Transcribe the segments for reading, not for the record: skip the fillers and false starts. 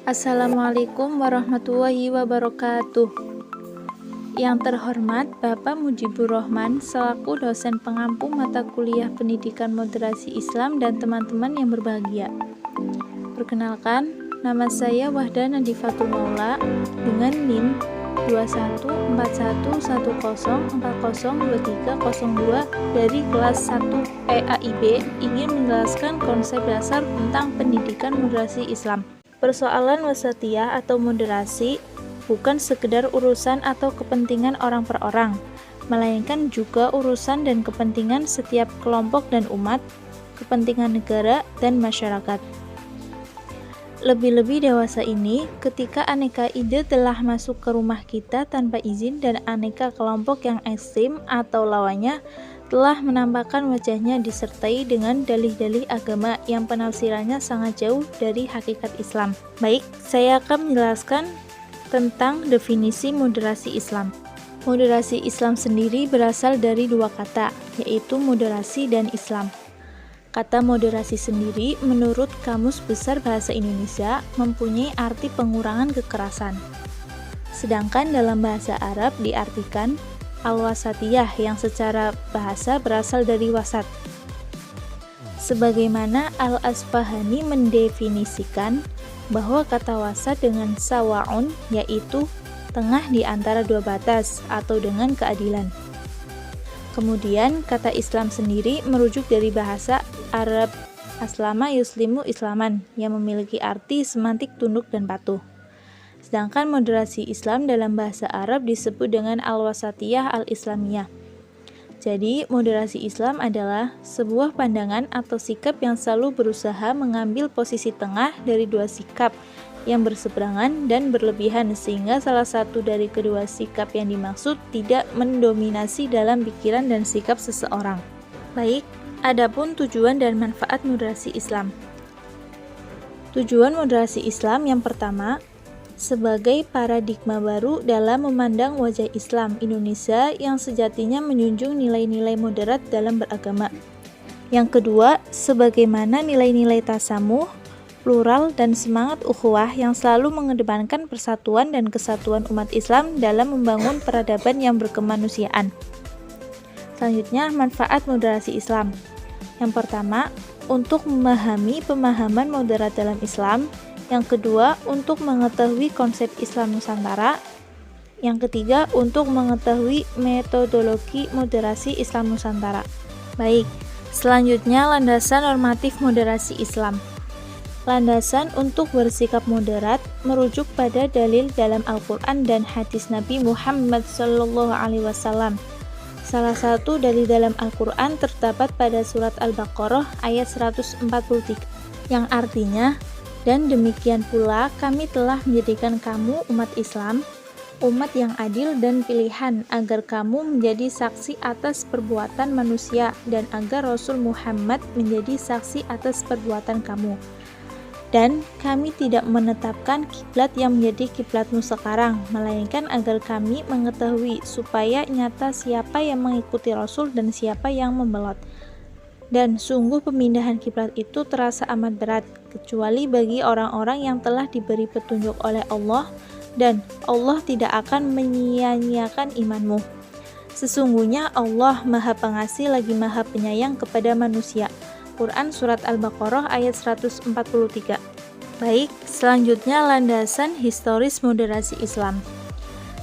Assalamualaikum warahmatullahi wabarakatuh. Yang terhormat Bapak Mujibur Rahman selaku dosen pengampu mata kuliah Pendidikan Moderasi Islam dan teman-teman yang berbahagia. Perkenalkan, nama saya Wahda Nadifatul Maula dengan NIM 214110402302 dari kelas 1 PAIB ingin menjelaskan konsep dasar tentang pendidikan moderasi Islam. Persoalan wasatiyah atau moderasi bukan sekedar urusan atau kepentingan orang per orang, melainkan juga urusan dan kepentingan setiap kelompok dan umat, kepentingan negara dan masyarakat. Lebih-lebih dewasa ini, ketika aneka ide telah masuk ke rumah kita tanpa izin dan aneka kelompok yang ekstrim atau lawannya telah menampakkan wajahnya disertai dengan dalih-dalih agama yang penafsirannya sangat jauh dari hakikat Islam. Baik, saya akan menjelaskan tentang definisi moderasi Islam. Moderasi Islam sendiri berasal dari dua kata, yaitu moderasi dan Islam. Kata moderasi sendiri menurut Kamus Besar Bahasa Indonesia mempunyai arti pengurangan kekerasan. Sedangkan dalam bahasa Arab diartikan al-wasatiyah yang secara bahasa berasal dari wasat. Sebagaimana Al-Asfahani mendefinisikan bahwa kata wasat dengan sawa'un yaitu tengah di antara dua batas atau dengan keadilan. Kemudian kata Islam sendiri merujuk dari bahasa Arab aslama yuslimu islaman yang memiliki arti semantik tunduk dan patuh. Sedangkan moderasi Islam dalam bahasa Arab disebut dengan al-wasatiyah al-islamiyah. Jadi, moderasi Islam adalah sebuah pandangan atau sikap yang selalu berusaha mengambil posisi tengah dari dua sikap yang berseberangan dan berlebihan sehingga salah satu dari kedua sikap yang dimaksud tidak mendominasi dalam pikiran dan sikap seseorang. Baik, adapun tujuan dan manfaat moderasi Islam. Tujuan moderasi Islam yang pertama, sebagai paradigma baru dalam memandang wajah Islam Indonesia yang sejatinya menjunjung nilai-nilai moderat dalam beragama. Yang kedua, sebagaimana nilai-nilai tasamuh, plural, dan semangat ukhuwah yang selalu mengedepankan persatuan dan kesatuan umat Islam dalam membangun peradaban yang berkemanusiaan. Selanjutnya, manfaat moderasi Islam. Yang pertama, untuk memahami pemahaman moderat dalam Islam. Yang kedua, untuk mengetahui konsep Islam Nusantara. Yang ketiga, untuk mengetahui metodologi moderasi Islam Nusantara. Baik, selanjutnya landasan normatif moderasi Islam. Landasan untuk bersikap moderat merujuk pada dalil dalam Al-Quran dan hadis Nabi Muhammad SAW. Salah satu dalil dalam Al-Quran terdapat pada surat Al-Baqarah ayat 143, yang artinya, dan demikian pula kami telah menjadikan kamu umat Islam, umat yang adil dan pilihan, agar kamu menjadi saksi atas perbuatan manusia dan agar Rasul Muhammad menjadi saksi atas perbuatan kamu. Dan kami tidak menetapkan kiblat yang menjadi kiblatmu sekarang, melainkan agar kami mengetahui supaya nyata siapa yang mengikuti Rasul dan siapa yang membelot. Dan sungguh pemindahan kiblat itu terasa amat berat, kecuali bagi orang-orang yang telah diberi petunjuk oleh Allah, dan Allah tidak akan menyia-nyiakan imanmu. Sesungguhnya Allah Maha Pengasih lagi Maha Penyayang kepada manusia. Quran Surat Al-Baqarah ayat 143. Baik, selanjutnya landasan historis moderasi Islam.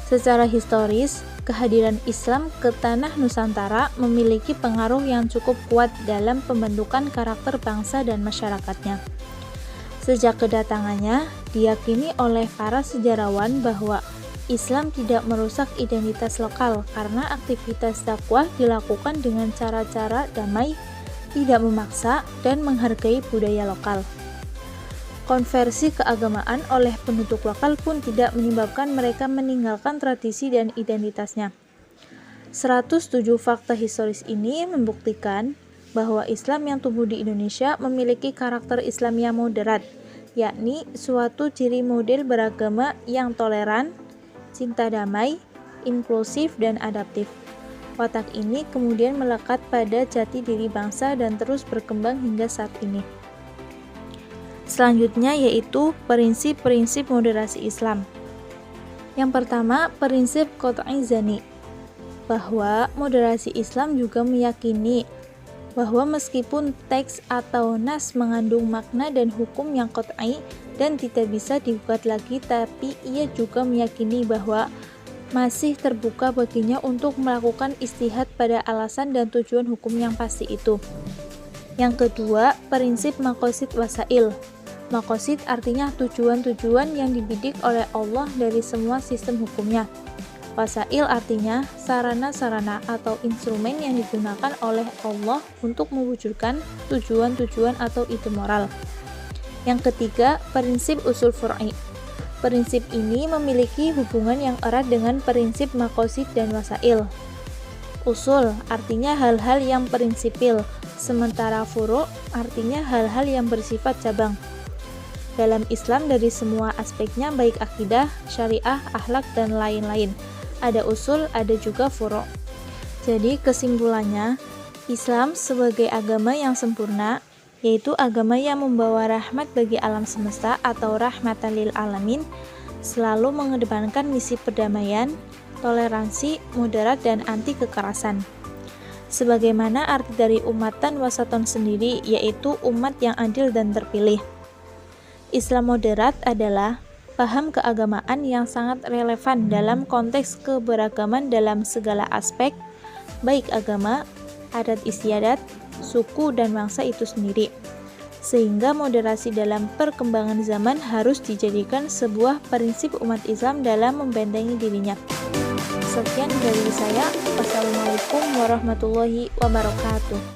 Secara historis, kehadiran Islam ke tanah Nusantara memiliki pengaruh yang cukup kuat dalam pembentukan karakter bangsa dan masyarakatnya. Sejak kedatangannya, diyakini oleh para sejarawan bahwa Islam tidak merusak identitas lokal karena aktivitas dakwah dilakukan dengan cara-cara damai, tidak memaksa, dan menghargai budaya lokal. Konversi keagamaan oleh penduduk lokal pun tidak menyebabkan mereka meninggalkan tradisi dan identitasnya. 107 fakta historis ini membuktikan bahwa Islam yang tumbuh di Indonesia memiliki karakter Islam yang moderat, yakni suatu ciri model beragama yang toleran, cinta damai, inklusif, dan adaptif. Watak ini kemudian melekat pada jati diri bangsa dan terus berkembang hingga saat ini. Selanjutnya yaitu prinsip-prinsip moderasi Islam. Yang pertama, prinsip qat'i zani, bahwa moderasi Islam juga meyakini bahwa meskipun teks atau nas mengandung makna dan hukum yang qat'i dan tidak bisa digugat lagi, tapi ia juga meyakini bahwa masih terbuka baginya untuk melakukan ijtihad pada alasan dan tujuan hukum yang pasti itu. Yang kedua, prinsip maqasid wasail. Maqasid artinya tujuan-tujuan yang dibidik oleh Allah dari semua sistem hukumnya. Wasail artinya sarana-sarana atau instrumen yang digunakan oleh Allah untuk mewujudkan tujuan-tujuan atau ide moral. Yang ketiga, prinsip usul fur'i. Prinsip ini memiliki hubungan yang erat dengan prinsip maqasid dan wasail. Usul artinya hal-hal yang prinsipil, sementara furu' artinya hal-hal yang bersifat cabang. Dalam Islam dari semua aspeknya, baik akidah, syariah, akhlak, dan lain-lain. Ada usul, ada juga furu'. Jadi kesimpulannya, Islam sebagai agama yang sempurna, yaitu agama yang membawa rahmat bagi alam semesta atau rahmatan lil alamin, selalu mengedepankan misi perdamaian, toleransi, moderat, dan anti kekerasan. Sebagaimana arti dari umatan wasaton sendiri, yaitu umat yang adil dan terpilih. Islam moderat adalah paham keagamaan yang sangat relevan dalam konteks keberagaman dalam segala aspek, baik agama, adat istiadat, suku, dan bangsa itu sendiri. Sehingga moderasi dalam perkembangan zaman harus dijadikan sebuah prinsip umat Islam dalam membentengi dirinya. Sekian dari saya. Wassalamualaikum warahmatullahi wabarakatuh.